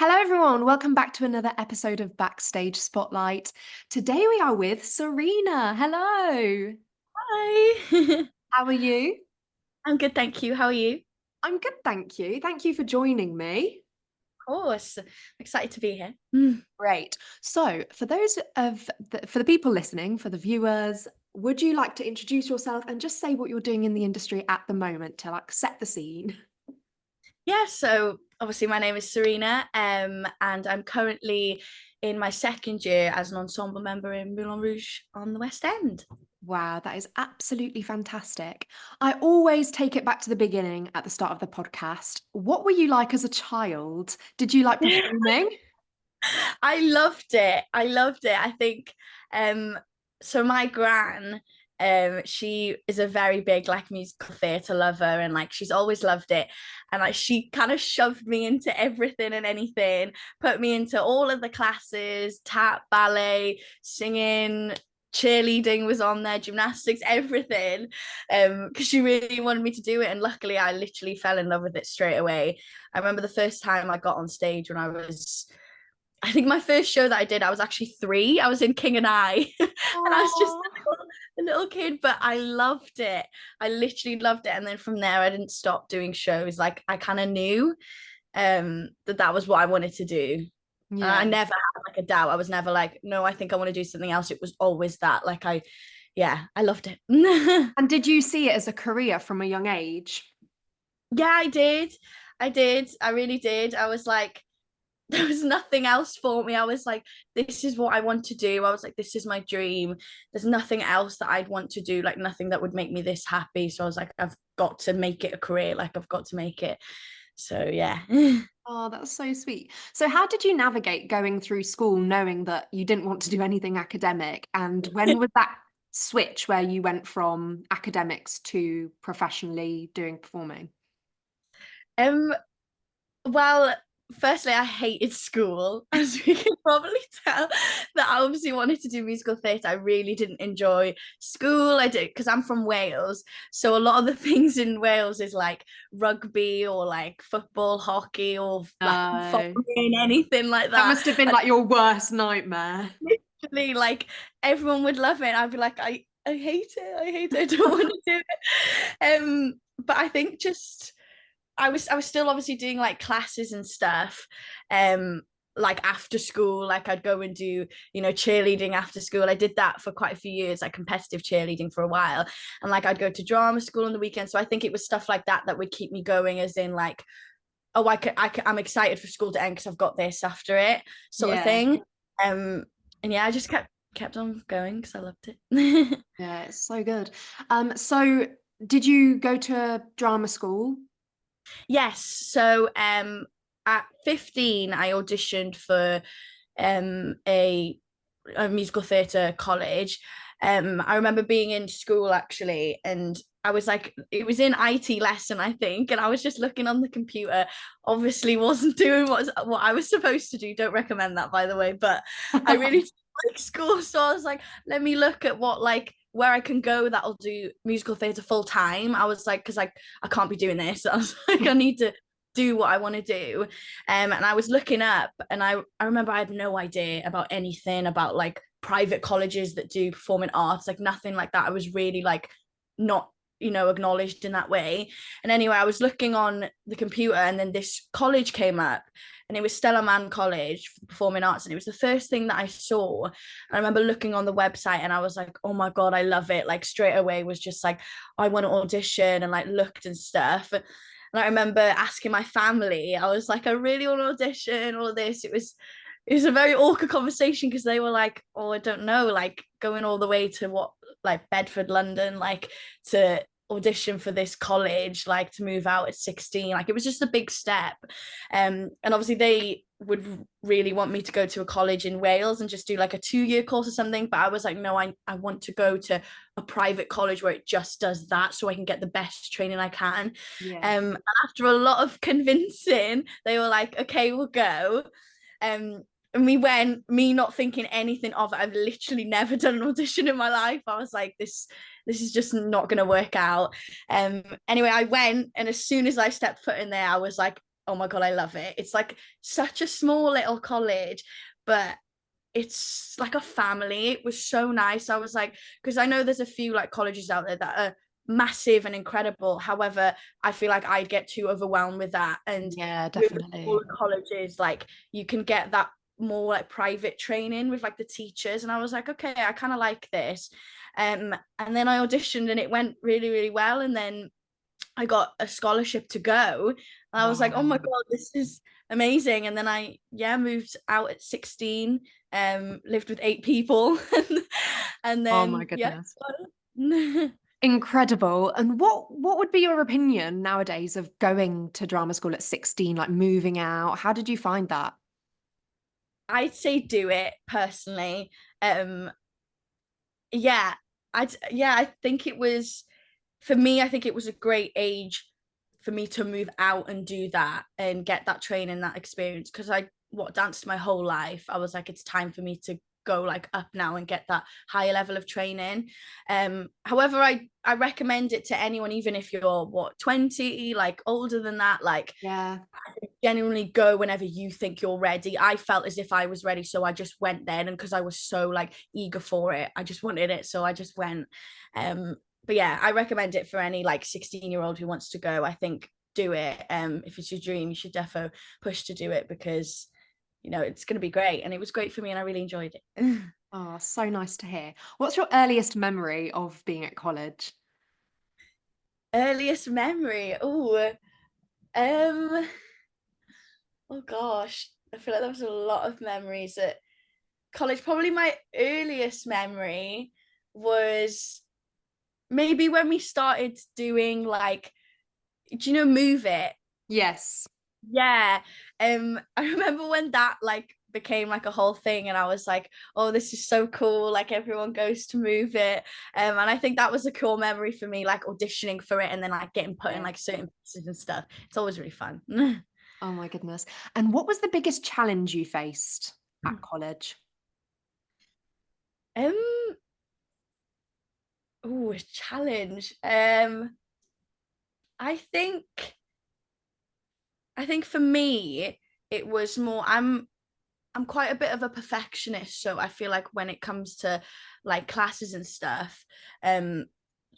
Hello, everyone. Welcome back to another episode of Backstage Spotlight. Today we are with Serena. Hello. Hi. How are you? I'm good, thank you. How are you? Of I'm good, thank you. Thank you for joining me. course. Excited to be here. Great. So, for the people listening, for the viewers, would you like to introduce yourself and just say what you're doing in the industry at the moment to set the scene? Yeah, so obviously my name is Serena, and I'm currently in my second year as an ensemble member in Moulin Rouge on the West End. Wow, that is absolutely fantastic. I always take it back to the beginning at the start of the podcast. What were you like as a child? Did you like performing? I loved it. I loved it. I think um so my gran, she is a very big like musical theatre lover, and like she's always loved it. And like she kind of shoved me into everything and anything, put me into all of the classes, tap, ballet, singing, cheerleading was on there, gymnastics, everything. Because she really wanted me to do it. And luckily I literally fell in love with it straight away. I remember the first time I got on stage when I think my first show that I did, I was actually 3. I was in King and I, and I was just Oh, a little kid, but I loved it. I literally loved it. And then from there, I didn't stop doing shows. Like I kind of knew that was what I wanted to do. And I yeah. never had like a doubt. I was never like, no, I think I want to do something else. It was always that. Yeah, I loved it. And did you see it as a career from a young age? Yeah, I did. I did. I really did. I was like, there was nothing else for me. I was like, this is what I want to do. I was like, this is my dream. There's nothing else that I'd want to do, like nothing that would make me this happy. So I was like, I've got to make it a career. Like I've got to make it. So yeah. Oh, that's so sweet. So, how did you navigate going through school knowing that you didn't want to do anything academic? And when was that switch where you went from academics to professionally doing performing? um Well, firstly, I hated school, as we can probably tell. That I obviously wanted to do musical theatre. I really didn't enjoy school. I did because I'm from Wales, so a lot of the things in Wales is like rugby or like football, hockey, or like No. following anything like That that. must have been And like your worst nightmare. literally, like everyone would love it. And I'd be like, I hate it. I hate it. I don't want to do it. But I think just I was still obviously doing like classes and stuff. Um, like after school, like I'd go and do, cheerleading after school. I did that for quite a few years, like competitive cheerleading for a while. And like I'd go to drama school on the weekend. So I think it was stuff like that that would keep me going, as in like, oh, I'm excited for school to end because I've got this after it, sort of Yeah. thing. And yeah, I just kept on going because I loved it. Yeah, it's so good. So did you go to a drama school? Yes. So at 15 I auditioned for a musical theatre college. I remember being in school actually, and I was like, it was in IT lesson, I think, and I was just looking on the computer. Obviously, wasn't doing what I was supposed to do. Don't recommend that, by the way. But I really like school, so I was like, let me look at what like where I can go that'll do musical theatre full time. I was like, because I can't be doing this. I was like, I need to do what I want to do. And I was looking up, and I remember I had no idea about anything about like private colleges that do performing arts, like nothing like that. I was really like not acknowledged in that way. And anyway, I was looking on the computer, and then this college came up, and it was Stella Mann College for Performing Arts, and it was the first thing that I saw. I remember looking on the website, and I was like, oh my god, I love it. Like straight away was just like, I want to audition, and like looked and stuff. And I remember asking my family, I was like, I really want to audition, all of this. It was a very awkward conversation because they were like, oh, I don't know, like going all the way to what, like Bedford, London, like to audition for this college, like to move out at 16. Like it was just a big step. And obviously they would really want me to go to a college in Wales and just do like a 2-year course or something. But I was like, no, I want to go to a private college where it just does that so I can get the best training I can. Yeah. After a lot of convincing, they were like, okay, we'll go. And we went, me not thinking anything of it. I've literally never done an audition in my life. I was like, this is just not going to work out. Anyway, I went, and as soon as I stepped foot in there, I was like, oh my God, I love it. It's like such a small little college, but it's like a family. It was so nice. I was like, because I know there's a few like colleges out there that are massive and incredible. However, I feel like I'd get too overwhelmed with that. And Yeah, with the definitely. smaller colleges, like you can get that more like private training with like the teachers. And I was like, okay, I kind of like this. And then I auditioned and it went really, really well. And then I got a scholarship to go. And I was like, oh my Wow. God, this is amazing. And then I, yeah, moved out at 16, lived with 8 people. And Oh my then, yeah. goodness. Incredible. And what would be your opinion nowadays of going to drama school at 16, like moving out? How did you find that? I'd say do it personally. Um, yeah, I think it was, for me, I think it was a great age for me to move out and do that and get that training, that experience. Because I danced my whole life. I was like, it's time for me to go like up now and get that higher level of training. However, I recommend it to anyone, even if you're 20, like older than that, like Yeah. genuinely go whenever you think you're ready. I felt as if I was ready, so I just went then, and because I was so like eager for it, I just wanted it, so I just went. But yeah, I recommend it for any like 16-year-old who wants to go. I think do it. If it's your dream, you should defo push to do it, because it's going to be great, and it was great for me and I really enjoyed it. Oh, so nice to hear. What's your earliest memory of being at college? Earliest memory, um oh gosh, I feel like there was a lot of memories at college. Probably my earliest memory was maybe when we started doing like, do you know Move It? Yes. Yeah. I remember when that like became like a whole thing, and I was like, oh, this is so cool, like everyone goes to Move It. And I think that was a cool memory for me, like auditioning for it and then like getting put in Yeah. like certain pieces and stuff. It's always really fun. Oh my goodness. And what was the biggest challenge you faced at college? um a challenge. I think I think for me, it was more, I'm quite a bit of a perfectionist, so I feel like when it comes to like classes and stuff, um,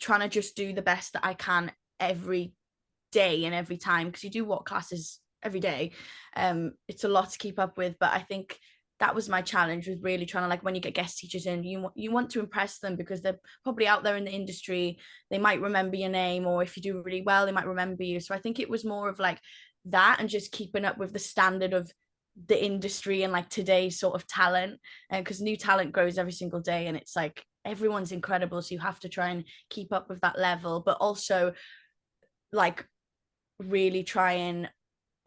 trying to just do the best that I can every day and every time, because you do what classes every day. It's a lot to keep up with, but I think that was my challenge, with really trying to, like, when you get guest teachers in, you want to impress them because they're probably out there in the industry. They might remember your name, or if you do really well, they might remember you. So I think it was more of like that, and just keeping up with the standard of the industry and like today's sort of talent, and because new talent grows every single day, and it's like everyone's incredible, so you have to try and keep up with that level, but also like really try and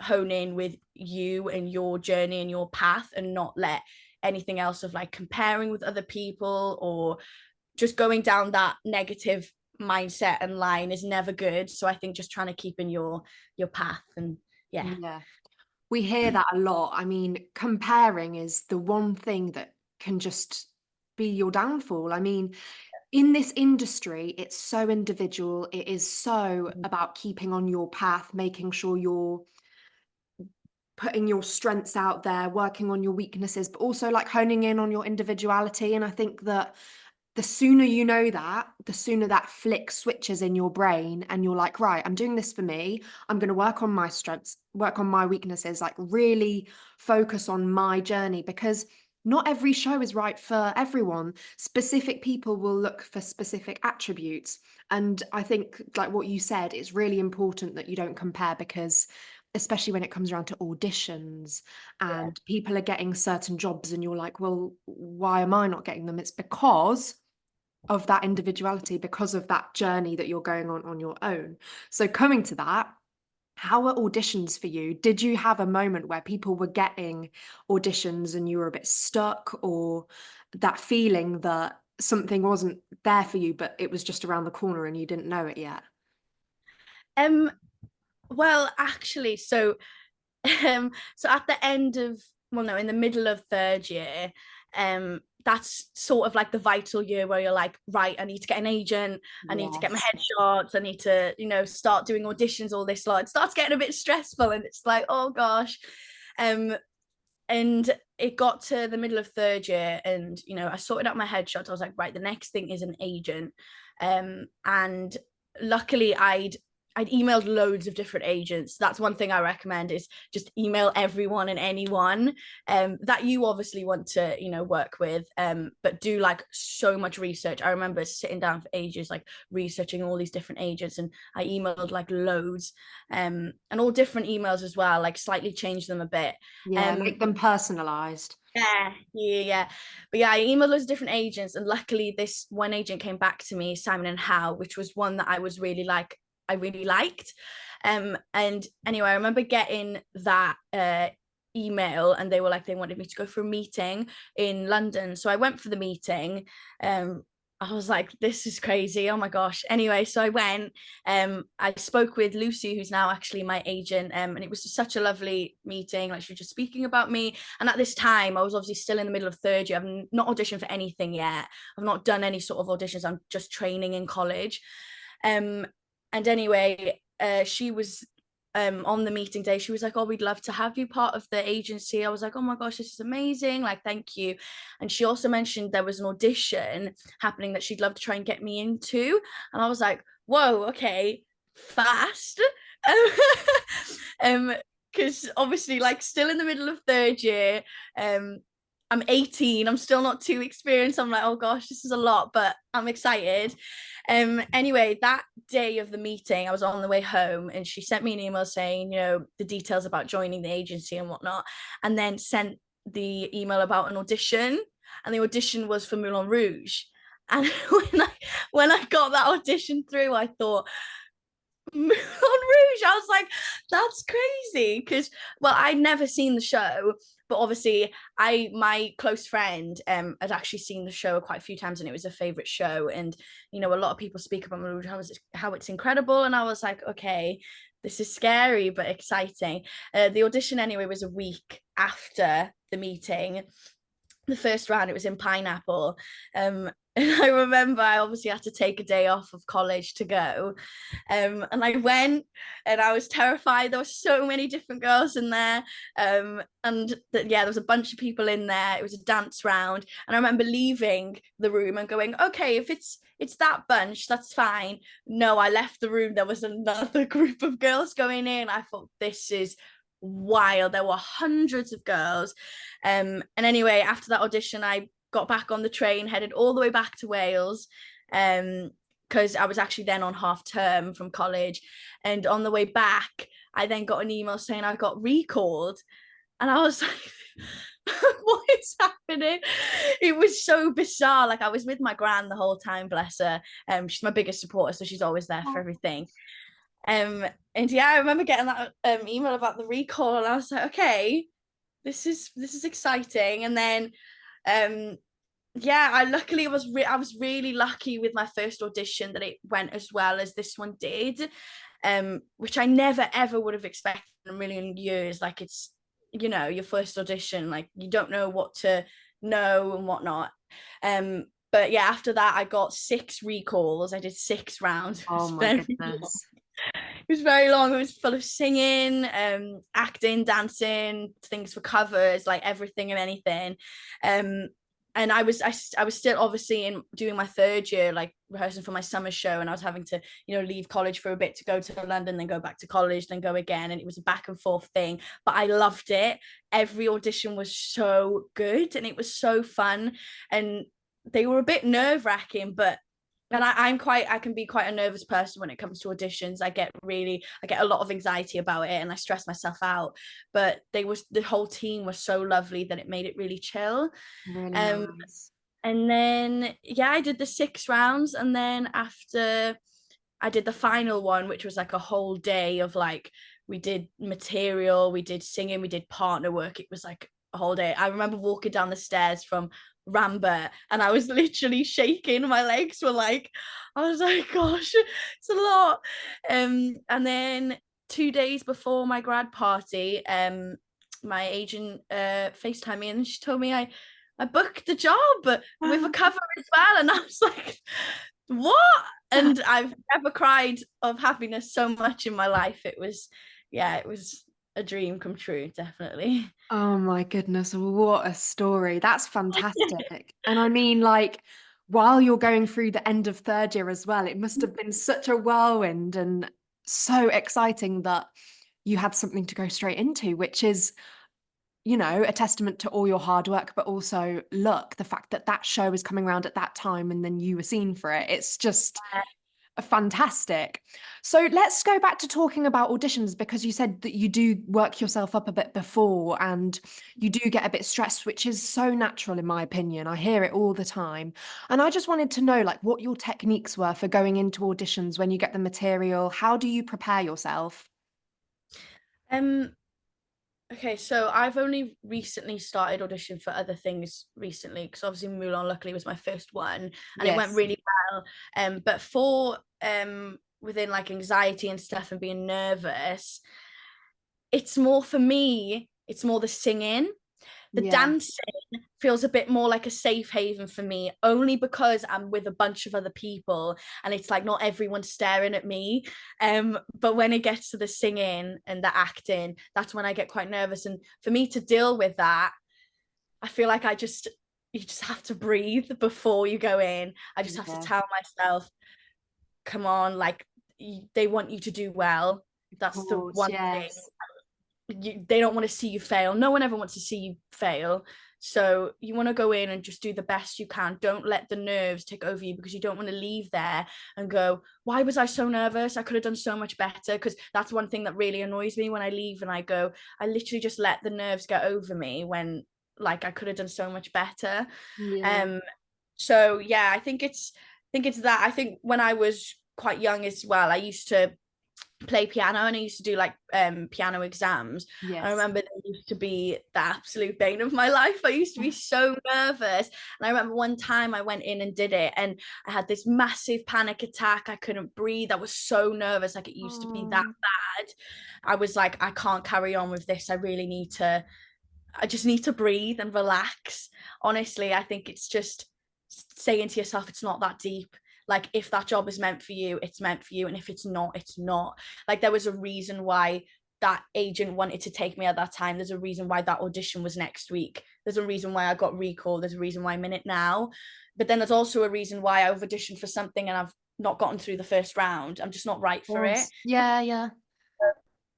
hone in with you and your journey and your path, and not let anything else of like comparing with other people or just going down that negative mindset and line is never good. So I think just trying to keep in your path, and yeah. Yeah. We hear that a lot. I mean, comparing is the one thing that can just be your downfall. I mean, in this industry, it's so individual. It is so about keeping on your path, making sure you're putting your strengths out there, working on your weaknesses, but also like honing in on your individuality. And I think that the sooner you know that, the sooner that flick switches in your brain and you're like, right, I'm doing this for me. I'm going to work on my strengths, work on my weaknesses, like really focus on my journey, because not every show is right for everyone. Specific people will look for specific attributes. And I think, like what you said, it's really important that you don't compare, because especially when it comes around to auditions Yeah, and people are getting certain jobs and you're like, well, why am I not getting them? It's because of that individuality, because of that journey that you're going on your own. So coming to that, how were auditions for you? Did you have a moment where people were getting auditions and you were a bit stuck, or that feeling that something wasn't there for you, but it was just around the corner and you didn't know it yet? well, actually, so so at the end of well, no, in the middle of third year, that's sort of like the vital year where you're like, right, I need to get an agent, I need to get my Yes. headshots, I need to, start doing auditions, all this lot. It starts getting a bit stressful, and it's like, oh gosh. And it got to the middle of third year, and I sorted out my headshots. I was like, right, the next thing is an agent. And luckily I'd emailed loads of different agents. That's one thing I recommend, is just email everyone and anyone that you obviously want to, work with. But do like so much research. I remember sitting down for ages, like researching all these different agents, and I emailed like loads, and all different emails as well, like slightly changed them a bit. Yeah, make them personalized. Yeah. But yeah, I emailed loads of different agents, and luckily this one agent came back to me, Simon and Howe, which was one that I was really like, I really liked. And anyway, I remember getting that email, and they were like, they wanted me to go for a meeting in London. So I went for the meeting. I was like, this is crazy. Oh my gosh. Anyway, so I went. I spoke with Lucy, who's now actually my agent. And it was such a lovely meeting. Like, she was just speaking about me. And at this time, I was obviously still in the middle of third year. I've not auditioned for anything yet. I've not done any sort of auditions. I'm just training in college. And anyway, she was on the meeting day, she was like, oh, we'd love to have you part of the agency. I was like, oh my gosh, this is amazing, like, thank you. And she also mentioned there was an audition happening that she'd love to try and get me into, and I was like, whoa, okay, fast. Because obviously, like, still in the middle of third year, I'm 18, I'm still not too experienced. I'm like, oh gosh, this is a lot, but I'm excited. Anyway, that day of the meeting, I was on the way home, and she sent me an email saying, the details about joining the agency and whatnot, and then sent the email about an audition. And the audition was for Moulin Rouge. And when I got that audition through, I thought, Moulin Rouge. I was like, that's crazy. Because, well, I'd never seen the show, but obviously my close friend had actually seen the show quite a few times, and it was a favorite show. And a lot of people speak about Moulin Rouge, how it's incredible. And I was like, okay, this is scary but exciting. The audition anyway was a week after the meeting. The first round, it was in Pineapple. And I remember I obviously had to take a day off of college to go. And I went, and I was terrified. There were so many different girls in there. There was a bunch of people in there. It was a dance round. And I remember leaving the room and going, okay, if it's that bunch, that's fine. No, I left the room. There was another group of girls going in. I thought, this is wild. There were hundreds of girls. And anyway, after that audition, I got back on the train, headed all the way back to Wales, because I was actually then on half term from college. And on the way back, I then got an email saying I got recalled. And I was like, what is happening? It was so bizarre. Like, I was with my gran the whole time, bless her. She's my biggest supporter, so she's always there for everything. And yeah, I remember getting that email about the recall, and I was like, okay, this is exciting. And then yeah, I luckily I was really lucky with my first audition that it went as well as this one did, which I never ever would have expected in a million years. Like, it's your first audition, like, you don't know what to know and whatnot. But yeah, after that I got 6 recalls. I did 6 rounds. Oh my goodness. It was very long. It was full of singing, acting, dancing, things for covers, like everything and anything. And I was still obviously doing my third year, like rehearsing for my summer show, and I was having to leave college for a bit to go to London, then go back to college, then go again, and it was a back and forth thing. But I loved it. Every audition was so good, and it was so fun, and they were a bit nerve-wracking, but and I can be quite a nervous person when it comes to auditions. I get a lot of anxiety about it, and I stress myself out. But the whole team was so lovely that it made it really chill. Really nice. And then yeah, I did the 6 rounds, and then after I did the final one, which was like a whole day of, like, we did material, we did singing, we did partner work. It was like a whole day. I remember walking down the stairs from Rambert, and I was literally shaking. My legs were like, I was like, gosh, it's a lot. And then 2 days before my grad party, my agent FaceTimed me, and she told me I booked the job with a cover as well, and I was like, what? And I've never cried of happiness so much in my life. It was, yeah, it was a dream come true, definitely. Oh my goodness, what a story. That's fantastic. And I mean, like, while you're going through the end of third year as well, it must have been such a whirlwind and so exciting that you had something to go straight into, which is, you know, a testament to all your hard work, but also look, the fact that that show is coming around at that time and then you were seen for it. It's just fantastic. So let's go back to talking about auditions, because you said that you do work yourself up a bit before and you do get a bit stressed, which is so natural in my opinion. I hear it all the time. And I just wanted to know like what your techniques were for going into auditions when you get the material. How do you prepare yourself? Um, okay, so I've only recently started audition for other things recently, because obviously Mulan luckily was my first one and it went Yes. really well. But for within like anxiety and stuff and being nervous, it's more for me, it's more the singing. The Yeah. dancing feels a bit more like a safe haven for me, only because I'm with a bunch of other people and it's like not everyone's staring at me. But when it gets to the singing and the acting, that's when I get quite nervous. And for me to deal with that, I feel like you just have to breathe before you go in. I just have to Yeah. tell myself, come on, like they want you to do well. Of That's the course. one thing. Yes. They don't want to see you fail. No one ever wants to see you fail. So you want to go in and just do the best you can. Don't let the nerves take over you, because you don't want to leave there and go, why was I so nervous? I could have done so much better. Because that's one thing that really annoys me when I leave and I go, I literally just let the nerves get over me when like I could have done so much better. Yeah. Um, so yeah, I think it's that. I think when I was quite young as well, I used to play piano and I used to do like piano exams. I Yes. remember they used to be the absolute bane of my life. I used to be so nervous. And I remember one time I went in and did it and I had this massive panic attack. I couldn't breathe. I was so nervous. Like it used to be that Oh, bad. I was like, I can't carry on with this. I just need to breathe and relax. Honestly, I think it's just saying to yourself, it's not that deep. Like, if that job is meant for you, it's meant for you. And if it's not, it's not. Like, there was a reason why that agent wanted to take me at that time. There's a reason why that audition was next week. There's a reason why I got recalled. There's a reason why I'm in it now. But then there's also a reason why I've auditioned for something and I've not gotten through the first round. I'm just not right of for it. course. Yeah, yeah.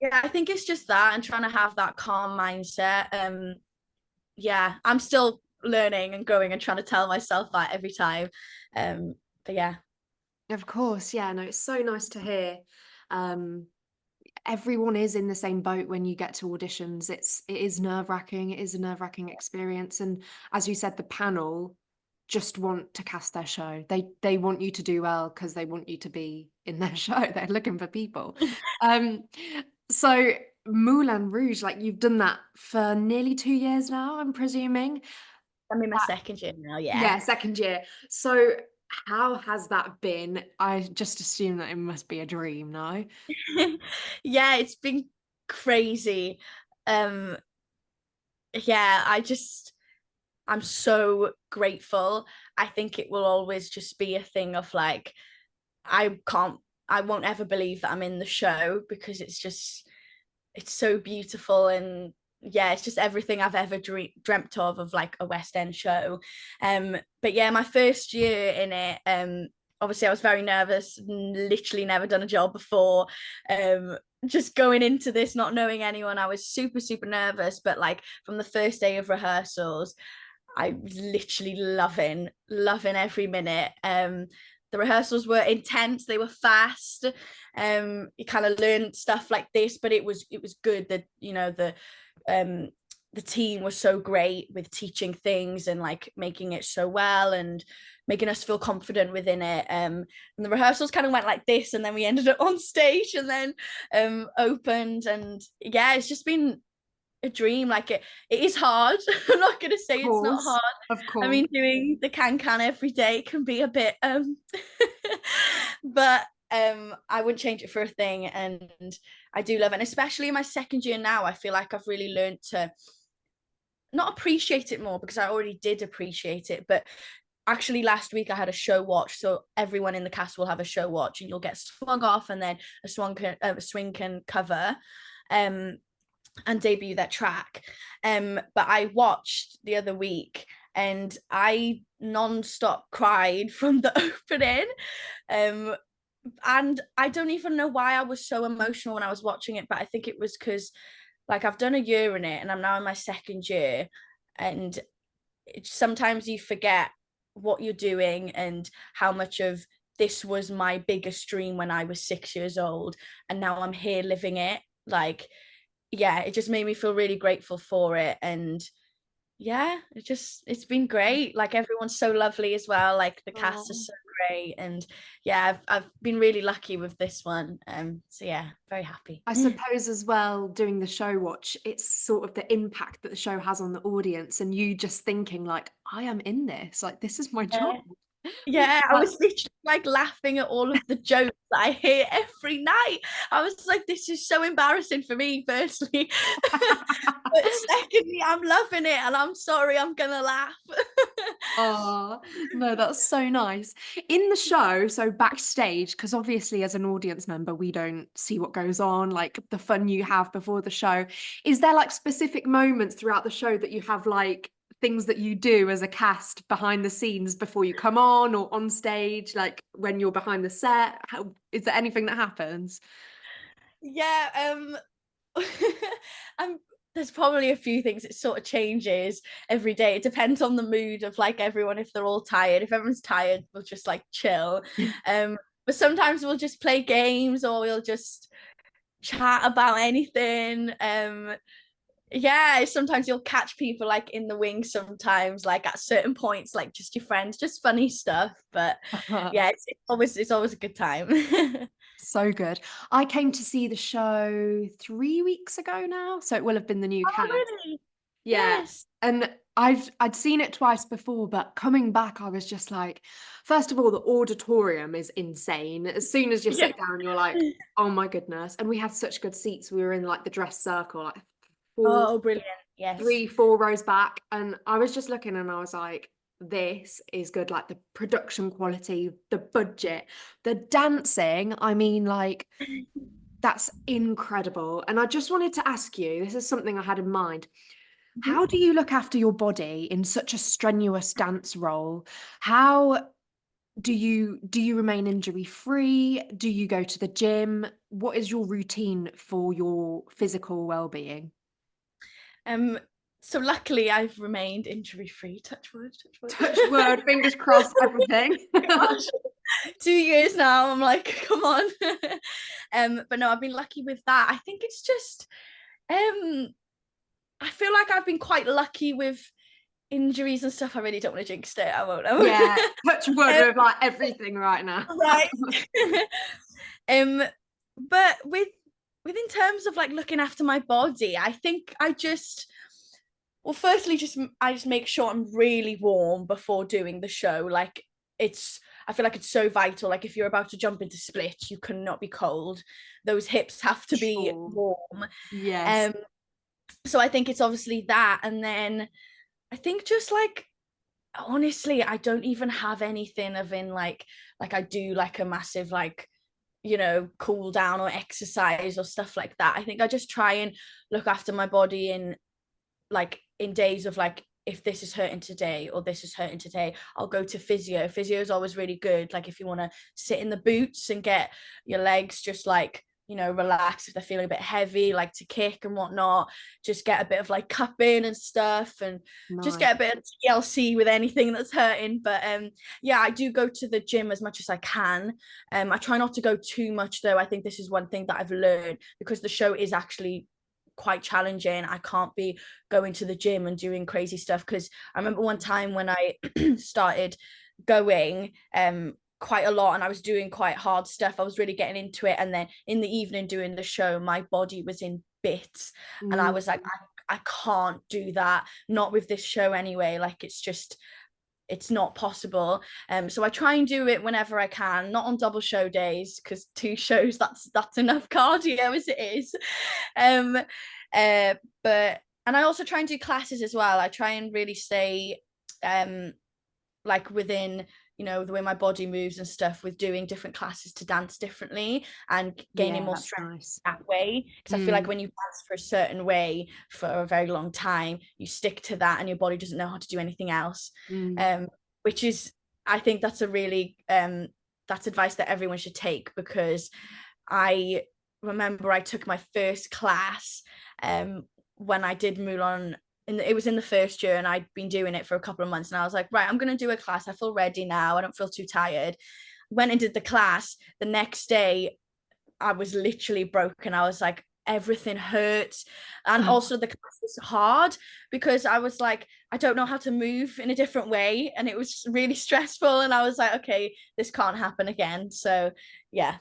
Yeah, I think it's just that and trying to have that calm mindset. Yeah, I'm still learning and growing and trying to tell myself that every time. But yeah. Of course. Yeah, no, it's so nice to hear. Um, Everyone is in the same boat when you get to auditions. It is nerve-wracking. It is a nerve-wracking experience. And as you said, the panel just want to cast their show. They want you to do well because they want you to be in their show. They're looking for people. Um, so Moulin Rouge, like you've done that for nearly 2 years now, I'm presuming. I'm in my second year now, yeah. Yeah, second year. So how has that been? I just assume that it must be a dream, no? Yeah, it's been crazy. Um, yeah, I'm so grateful. I think it will always just be a thing of like, I can't, I won't ever believe that I'm in the show because it's so beautiful and yeah, it's just everything I've ever dreamt of like a West End show. But yeah, my first year in it, obviously I was very nervous, literally never done a job before. Just going into this not knowing anyone, I was super super nervous, but like from the first day of rehearsals I was literally loving every minute. The rehearsals were intense, they were fast. You kind of learned stuff like this, but it was good that um the team was so great with teaching things and like making it so well and making us feel confident within it. And the rehearsals kind of went like this, and then we ended up on stage and then opened, and yeah, it's just been a dream. Like it is hard. I'm not gonna Of say it's not course. hard. Of I mean, course. doing the can every day can be a bit but I wouldn't change it for a thing. And I do love it. And especially in my second year now, I feel like I've really learned to not appreciate it more, because I already did appreciate it, but actually last week I had a show watch, so everyone in the cast will have a show watch, and you'll get swung off, and then a swing can cover and debut their track. But I watched the other week and I non-stop cried from the opening. And I don't even know why I was so emotional when I was watching it, but I think it was because, like, I've done a year in it and I'm now in my second year, and sometimes you forget what you're doing and how much of this was my biggest dream when I was 6 years old, and now I'm here living it. Like, yeah, it just made me feel really grateful for it. And yeah, it's been great. Like, everyone's so lovely as well. Like, the cast is Oh. so great. And yeah, I've been really lucky with this one. So yeah, very happy. I suppose as well, doing the show watch, it's sort of the impact that the show has on the audience, and you just thinking like, I am in this, like this is my job. Yeah. Yeah, I Like, was literally like laughing at all of the jokes that I hear every night. I was like, this is so embarrassing for me, firstly. But secondly, I'm loving it, and I'm sorry, I'm gonna laugh. oh, no, that's so nice. In the show, so backstage, because obviously as an audience member, we don't see what goes on, like the fun you have before the show. Is there like specific moments throughout the show that you have like things that you do as a cast behind the scenes before you come on or on stage, like when you're behind the set? Is there anything that happens? Yeah, um there's probably a few things. It sort of changes every day. It depends on the mood of like everyone. If they're all tired, if everyone's tired, we'll just like chill. But sometimes we'll just play games, or we'll just chat about anything. Yeah, sometimes you'll catch people like in the wings, sometimes like at certain points, like just your friends, just funny stuff. But yeah, it's always a good time. So good. I came to see the show 3 weeks ago now, so it will have been the new Oh, cast. really? Yeah. Yes. And I'd seen it twice before, but coming back, I was just like, first of all, the auditorium is insane. As soon as you Yeah. sit down, you're like, oh my goodness. And we had such good seats. We were in like the dress circle, like four, Oh, brilliant. Yes. 3, 4 rows back. And I was just looking and I was like, this is good. Like the production quality, the budget, the dancing. I mean, like, that's incredible. And I just wanted to ask you, this is something I had in mind. How Mhm. do you look after your body in such a strenuous dance role? How do you remain injury free? Do you go to the gym? What is your routine for your physical well-being? Um, so luckily I've remained injury free. Touch wood, touch wood. Touch word, fingers crossed, everything. Gosh, 2 years now. I'm like, come on. But no, I've been lucky with that. I think it's just I feel like I've been quite lucky with injuries and stuff. I really don't want to jinx it. I won't. I won't. Yeah, touch wood Um, with like everything right now. right. um, but with in terms of like looking after my body, I think I just, well, firstly, I just make sure I'm really warm before doing the show. Like, I feel like it's so vital. Like, if you're about to jump into splits, you cannot be cold. Those hips have to be Sure. warm. Yes. Um, so I think it's obviously that, and then I think just like, honestly, I don't even have anything of in like I do like a massive like, cool down or exercise or stuff like that. I think I just try and look after my body in like in days of like, if this is hurting today or this is hurting today, I'll go to physio. Physio is always really good. Like, if you want to sit in the boots and get your legs just like, relax, if they're feeling a bit heavy, like to kick and whatnot, just get a bit of like cupping and stuff, and just Nice. get a bit of TLC with anything that's hurting. But yeah, I do go to the gym as much as I can. I try not to go too much though. I think this is one thing that I've learned, because the show is actually quite challenging. I can't be going to the gym and doing crazy stuff, because I remember one time when I started going quite a lot and I was doing quite hard stuff, I was really getting into it, and then in the evening doing the show, my body was in bits, and I Mm. was like, I can't do that, not with this show anyway. Like, it's not possible. So I try and do it whenever I can, not on double show days, because 2 shows, that's enough cardio as it is. um but and I also try and do classes as well. I try and really stay like within, the way my body moves and stuff, with doing different classes to dance differently and gaining Yeah, more that's strength nice. that way, because I feel like when you dance for a certain way for a very long time, you stick to that and your body doesn't know how to do anything else. Mm. um which is, I think that's a really that's advice that everyone should take, because I remember I took my first class when I did Moulin, and it was in the first year, and I'd been doing it for a couple of months, and I was like, right, I'm going to do a class. I feel ready now. I don't feel too tired. Went and did the class. The next day, I was literally broken. I was like, everything hurts. And also the class was hard, because I was like, I don't know how to move in a different way. And it was really stressful. And I was like, okay, this can't happen again. So yeah,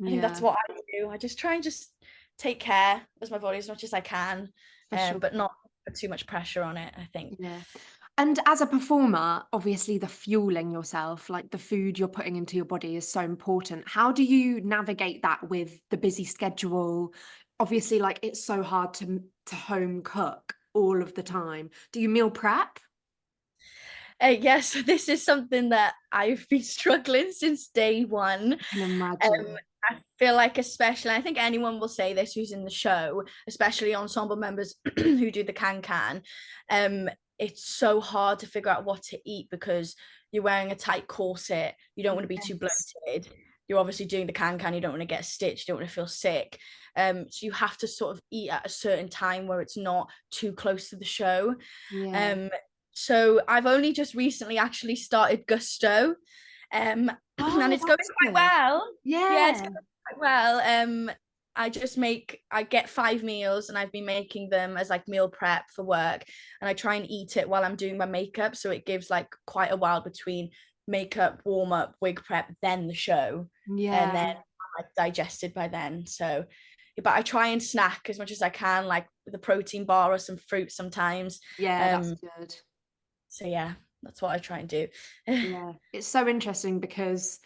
I think that's Yeah, what I do. I just try and just take care of my body as much as I can, for sure. but not put too much pressure on it, I think. Yeah. And as a performer, obviously the fueling yourself, like the food you're putting into your body is so important. How do you navigate that with the busy schedule? Obviously, like it's so hard to home cook all of the time. Do you meal prep? Yes, this is something that I've been struggling since day one. I can Um, imagine. I feel like, especially, I think anyone will say this who's in the show, especially ensemble members who do the can, it's so hard to figure out what to eat, because you're wearing a tight corset. You don't want to be too Yes. bloated. You're obviously doing the can. You don't want to get stitched. You don't want to feel sick. So you have to sort of eat at a certain time where it's not too close to the show. Yeah. Um, so I've only just recently actually started Gusto, and Oh, it's going that's quite good. well. Yeah, it's Yeah. going quite well. I get 5 meals, and I've been making them as like meal prep for work, and I try and eat it while I'm doing my makeup, so it gives like quite a while between makeup, warm up, wig prep, then the show, and then Yeah. I'm like digested by then. So, but I try and snack as much as I can, like with a protein bar or some fruit sometimes. Yeah, that's Um, good. so yeah, that's what I try and do. Yeah. It's so interesting because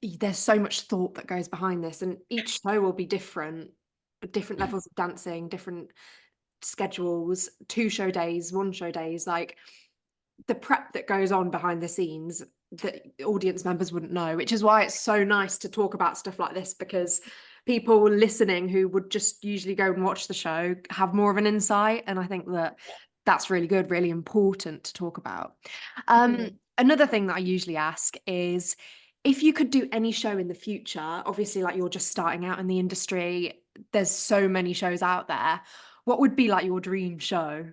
there's so much thought that goes behind this, and each show will be different levels of dancing, different schedules, 2 show days, 1 show days, like the prep that goes on behind the scenes that audience members wouldn't know, which is why it's so nice to talk about stuff like this, because people listening who would just usually go and watch the show have more of an insight, and I think that that's really good, really important to talk about. Mhm. Another thing that I usually ask is, if you could do any show in the future, obviously like you're just starting out in the industry, there's so many shows out there, what would be like your dream show?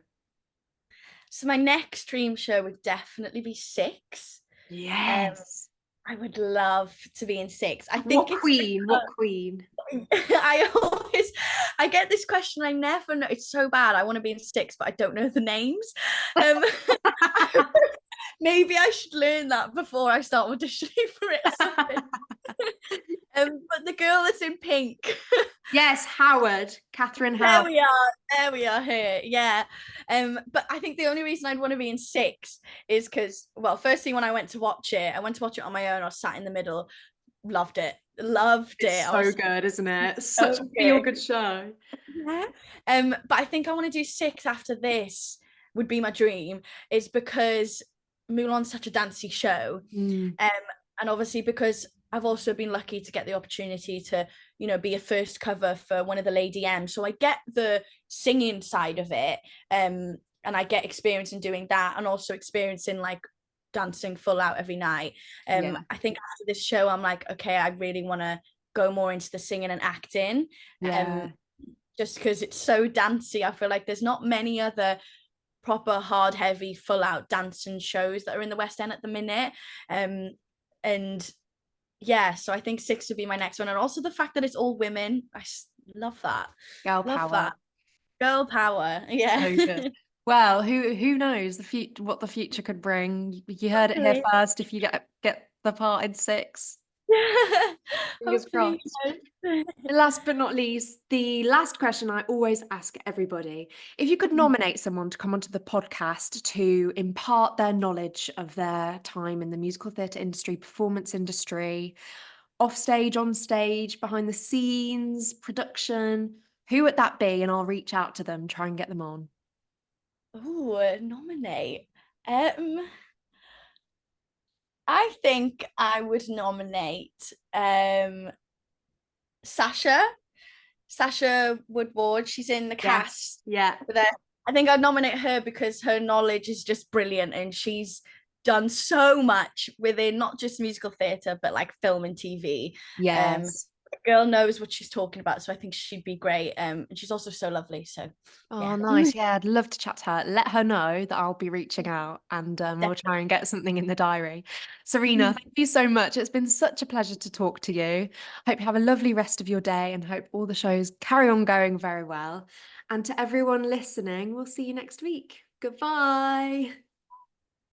So my next dream show would definitely be Six. Um, Yes. I would love to be in Six. I What think it's queen? What queen? I always I get this question. I never know. It's so bad. I want to be in Six, but I don't know the names. Um, maybe I should learn that before I start auditioning for it or something. But the girl that's in pink. Yes, Howard, Catherine There Howard. we are. There we are here. Yeah. But I think the only reason I'd want to be in Six is because, well, firstly, when I went to watch it, I went to watch it on my own. I was sat in the middle, loved it. Loved it. It's I so was good, isn't it? It's so such a good. feel-good show. Yeah. But I think I want to do Six after this, would be my dream, is because Mulan's such a dancey show. Mm, Um, and obviously because I've also been lucky to get the opportunity to, be a first cover for one of the Lady M's. So I get the singing side of it. And I get experience in doing that, and also experience in like dancing full out every night. yeah, I think after this show, I'm like, okay, I really want to go more into the singing and acting. Um, yeah, just because it's so dancey. I feel like there's not many other proper hard heavy full out dancing shows that are in the West End at the minute. And yeah, so I think Six would be my next one, and also the fact that it's all women. Love that. girl Love that. power. Girl power. Yeah. So good. Well, who knows the future, what the future could bring. You heard it here Hopefully. first. If you get the part in Six. Fingers Hopefully, crossed. yes. And last but not least, the last question I always ask everybody. If you could nominate someone to come onto the podcast to impart their knowledge of their time in the musical theatre industry, performance industry, off stage, on stage, behind the scenes, production, who would that be? And I'll reach out to them, try and get them on. Oh, nominate. I think I would nominate Sasha. Sasha Woodward. She's in the Yes. cast Yeah. for that. I think I'd nominate her because her knowledge is just brilliant and she's done so much within not just musical theatre but like film and TV. Yes. The girl knows what she's talking about, so I think she'd be great. And she's also so lovely. So Oh, yeah. nice. Yeah, I'd love to chat to her. Let her know that I'll be reaching out and we'll try and get something in the diary. Serena, thank you so much. It's been such a pleasure to talk to you. Hope you have a lovely rest of your day and hope all the shows carry on going very well. And to everyone listening, we'll see you next week. Goodbye.